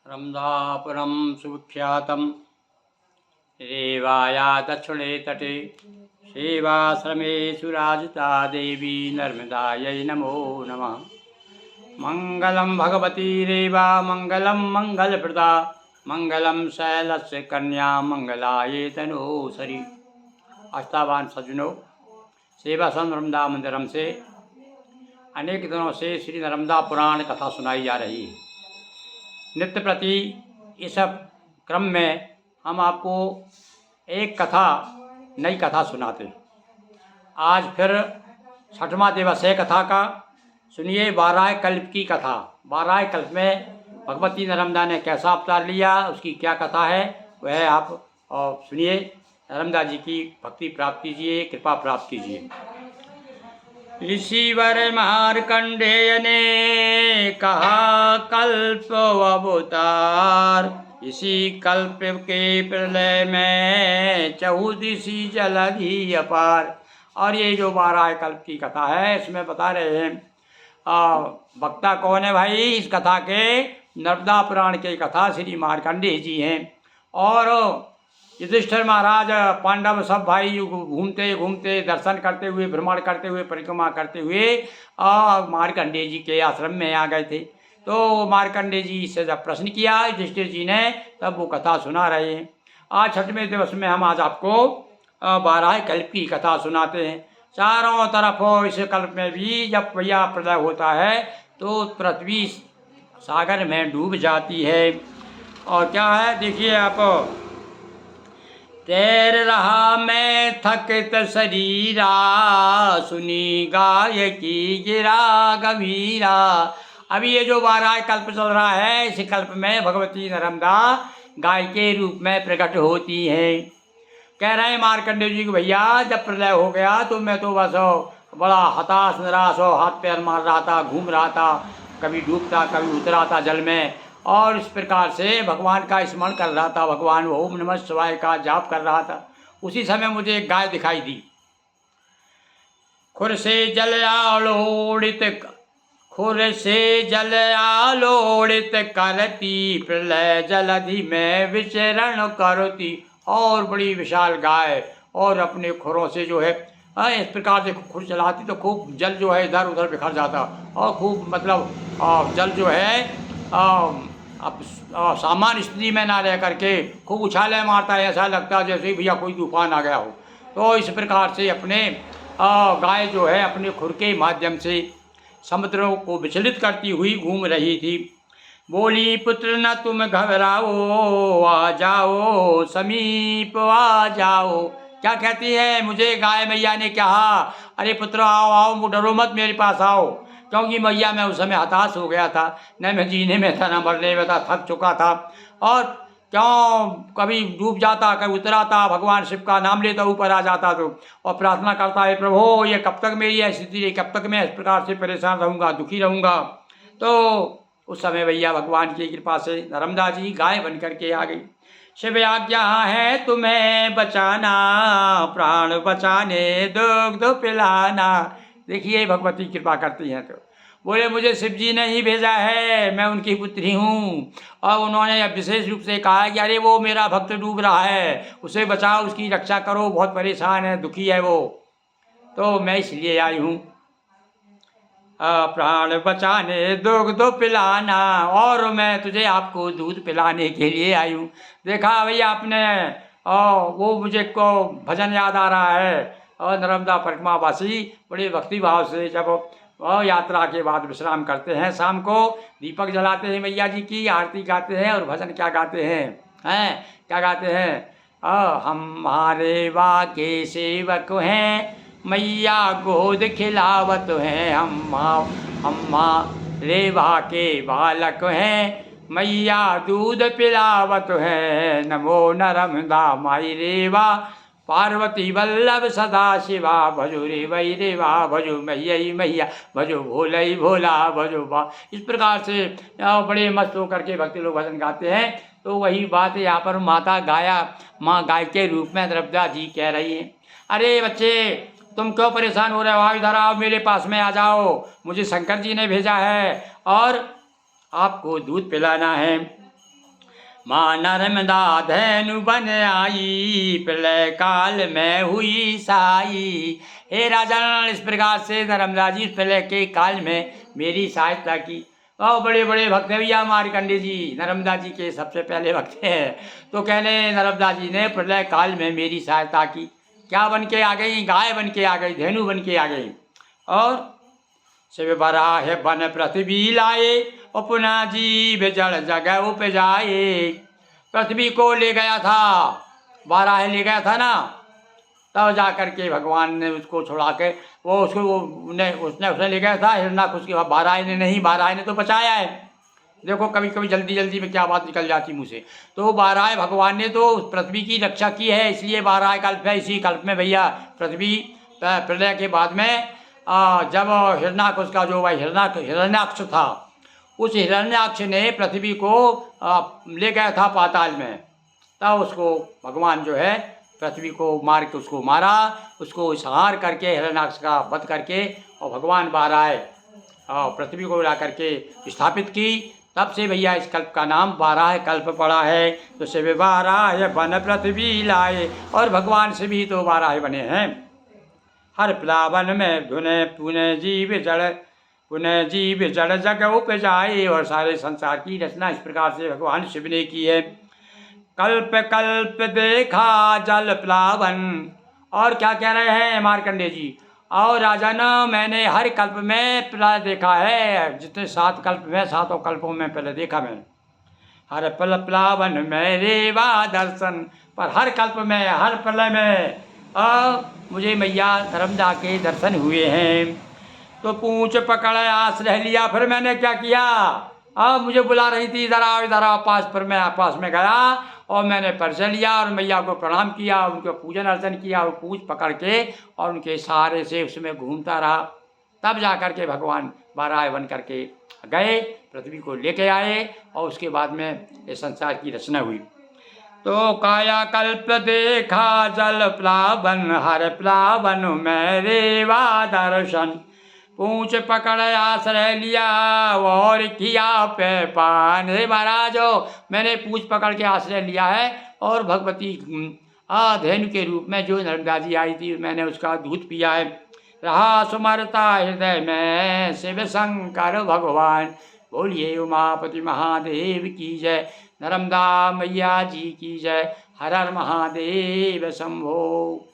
रमदापुरं सुविख्यातं रेवाया दक्षिणे तटे सेवाश्रमे सुराजिता देवी नर्मदायै नमो नमः। मंगलम भगवती रेवा मंगलम मंगलप्रदा मंगलम शैलस्य कन्या मंगलाये तनोसरी। आस्थावान सज्जनों, सेवा संघ नर्मदा मंदिरम से अनेक दिनों से श्री नर्मदा पुराण कथा सुनाई जा रही है। नित्य प्रति इस क्रम में हम आपको एक कथा, नई कथा सुनाते हैं। आज फिर 6वां दिवस है कथा का। सुनिए बाराह कल्प की कथा। बाराह कल्प में भगवती नर्मदा ने कैसा अवतार लिया, उसकी क्या कथा है, वह आप सुनिए। नर्मदा जी की भक्ति प्राप्त कीजिए, कृपा प्राप्त कीजिए। ऋषिवर मार्कंडेय ने कहा कल्प अवतार, इसी कल्प के प्रलय में चहुदिशी जलधि अपार। और ये जो बाराह कल्प की कथा है, इसमें बता रहे हैं वक्ता कौन है भाई। इस कथा के नर्मदा पुराण के कथा श्री मार्कंडेय जी हैं। और युधिष्ठिर महाराज, पांडव सब भाई घूमते घूमते, दर्शन करते हुए, भ्रमण करते हुए, परिक्रमा करते हुए मार्कंडेय जी के आश्रम में आ गए थे। तो मार्कंडेय जी से जब प्रश्न किया युधिष्ठिर जी ने, तब वो कथा सुना रहे हैं। आज 6वें दिवस में हम आज आपको बाराह कल्प की कथा सुनाते हैं। चारों तरफ इस कल्प में भी जब भैया प्रलय होता है तो पृथ्वी सागर में डूब जाती है। और क्या है देखिए आप। तैर रहा मैं थकित शरीरा, सुनी गाय की गिरा गंभीरा। अभी ये जो बाराह कल्प चल रहा है, इस कल्प में भगवती नर्मदा गाय के रूप में प्रकट होती है। कह रहे हैं मार्कंडेय जी को, भैया जब प्रलय हो गया तो मैं तो बस बड़ा हताश निराश हो, हाथ पैर मार रहा था, घूम रहा था, कभी डूबता कभी उतरा था जल में, और इस प्रकार से भगवान का स्मरण कर रहा था, भगवान ओम नमः शिवाय का जाप कर रहा था। उसी समय मुझे एक गाय दिखाई दी। खुर से जल आलोड़ित करती, प्रलय जलधि में विचरण करती। और बड़ी विशाल गाय, और अपने खुरों से जो है इस प्रकार से खुर चलाती तो खूब जल जो है इधर उधर बिखर जाता, और खूब मतलब जल जो है अब सामान्य स्थिति में ना रह करके खूब उछाले मारता है, ऐसा लगता है जैसे भैया कोई तूफान आ गया हो। तो इस प्रकार से अपने गाय जो है अपने खुर के माध्यम से समुद्रों को विचलित करती हुई घूम रही थी। बोली पुत्र न तुम घबराओ, आ जाओ समीप आ जाओ। क्या कहती है, मुझे गाय मैया ने कहा अरे पुत्र आओ आओ, डरो मत, मेरे पास आओ। क्योंकि मैया मैं उस समय हताश हो गया था, न मैं जीने में था न मरने में था, थक चुका था। और क्यों कभी डूब जाता, कभी उतराता, भगवान शिव का नाम लेता ऊपर आ जाता तो, और प्रार्थना करता है प्रभु ये कब तक मेरी है स्थिति, कब तक मैं इस प्रकार से परेशान रहूँगा, दुखी रहूँगा। तो उस समय भैया भगवान की कृपा से नर्मदा जी गाय बन करके आ गई। शिव आज्ञा है तुम्हें बचाना, प्राण बचाने दुग्ध पिलाना। देखिए भगवती कृपा करती हैं। तो बोले मुझे शिव जी ने ही भेजा है, मैं उनकी पुत्री हूँ। और उन्होंने विशेष रूप से कहा कि अरे वो मेरा भक्त डूब रहा है, उसे बचाओ, उसकी रक्षा करो, बहुत परेशान है, दुखी है वो। तो मैं इसलिए आई हूँ प्राण बचाने दुग्ध पिलाना, और मैं तुझे आपको दूध पिलाने के लिए आई हूँ। देखा भैया आपने, वो मुझे को भजन याद आ रहा है। और नर्मदा परिक्रमा वासी बड़े भक्ति भाव से जब यात्रा के बाद विश्राम करते हैं, शाम को दीपक जलाते हैं, मैया जी की आरती गाते हैं, और भजन क्या गाते हैं क्या गाते हैं, हमारे वाके सेवक हैं, मैया गोद खिलावत हैं, हम रेवा के बालक हैं, मैया दूध पिलावत हैं, नमो नर्मदा माई रेवा, पार्वती वल्लभ सदा शिवा, भजो रे वही रेवा, भजो मैया मैया, भजो भोलई भोला, भजो बा। इस प्रकार से बड़े मस्त होकर के भक्ति लोग भजन गाते हैं। तो वही बात यहाँ पर माता माँ गाय के रूप में नर्मदा जी कह रही हैं, अरे बच्चे तुम क्यों परेशान हो रहे हो, आओ इधर आओ, मेरे पास में आ जाओ, मुझे शंकर जी ने भेजा है और आपको दूध पिलाना है। माँ नर्मदा धैनु बन आई, प्रलय काल में हुई साई। हे राजन, इस प्रकार से नर्मदा जी प्रलय के काल में मेरी सहायता की। और बड़े बड़े भक्त हैं भैया मार्कंडे जी, नर्मदा जी के सबसे पहले भक्त हैं। तो कहने नर्मदा जी ने प्रलय काल में मेरी सहायता की। क्या बन के आ गई? गाय बन के आ गई, धेनु बन के आ गई। और शिव बराह बन पृथ्वी लाए, पुनः जीव जड़ जगह उपजाए। पृथ्वी को ले गया था, बाराह ले गया था ना, तब जा करके भगवान ने उसको छुड़ा के वो उसको उसने ले गया था हिरण्यक, उसके बाद बाराह ने नहीं, बाराह ने तो बचाया है। देखो कभी कभी जल्दी जल्दी में क्या बात निकल जाती मुँह से। तो बाराह भगवान ने तो पृथ्वी की रक्षा की है, इसलिए बाराह कल्प है। इसी कल्प में भैया पृथ्वी प्रलय के बाद में जब हिरण्यक, उसका जो भाई हिरण्याक्ष था, उस हिरण्याक्ष ने पृथ्वी को ले गया था पाताल में। तब उसको भगवान जो है पृथ्वी को मार के उसको मारा, उसको संहार करके हिरण्याक्ष का वध करके, और भगवान बाराह पृथ्वी को ला करके स्थापित की। तब से भैया इस कल्प का नाम बाराह कल्प पड़ा है। तो शिव बाराह बन पृथ्वी लाए, और भगवान से भी तो बाराह बने हैं। हर प्लावन में धुने पुनः जीव जड़ जग उपजाए। और सारे संसार की रचना इस प्रकार से भगवान शिव ने की है। कल्प कल्प देखा जल प्लावन। और क्या कह रहे हैं मार्कंडे जी? और राजन, मैंने हर कल्प में प्रलय देखा है। जितने 7 कल्प में, 7 कल्पों में पहले देखा मैंने। हर पल प्लावन में रेवा दर्शन। पर हर कल्प में, हर प्रलय में मुझे मैया नर्मदा के दर्शन हुए हैं। तो पूंछ पकड़ आश्रय लिया। फिर मैंने क्या किया? मुझे बुला रही थी, इधर आओ इधर आओ पास। फिर मैं पास में गया और मैंने परिचय लिया और मैया को प्रणाम किया, उनको पूजन अर्चन किया, और पूंछ पकड़ के और उनके सहारे से उसमें घूमता रहा। तब जा कर के भगवान बाराह बन करके गए, पृथ्वी को लेके आए, और उसके बाद में ये संसार की रचना हुई। तो काया कल्प देखा जल प्लावन, हर प्लावन में रेवा दर्शन। पूंछ पकड़ आश्रय लिया और किया पे पान। हे महाराजो, मैंने पूंछ पकड़ के आश्रय लिया है, और भगवती धेनु के रूप में जो नर्मदा जी आई थी, मैंने उसका दूध पिया है। रहा सुमरता हृदय में शिव शंकर भगवान। बोलिए उमापति महादेव की जय, नर्मदा मैया जी की जय। हर हर महादेव शंभो।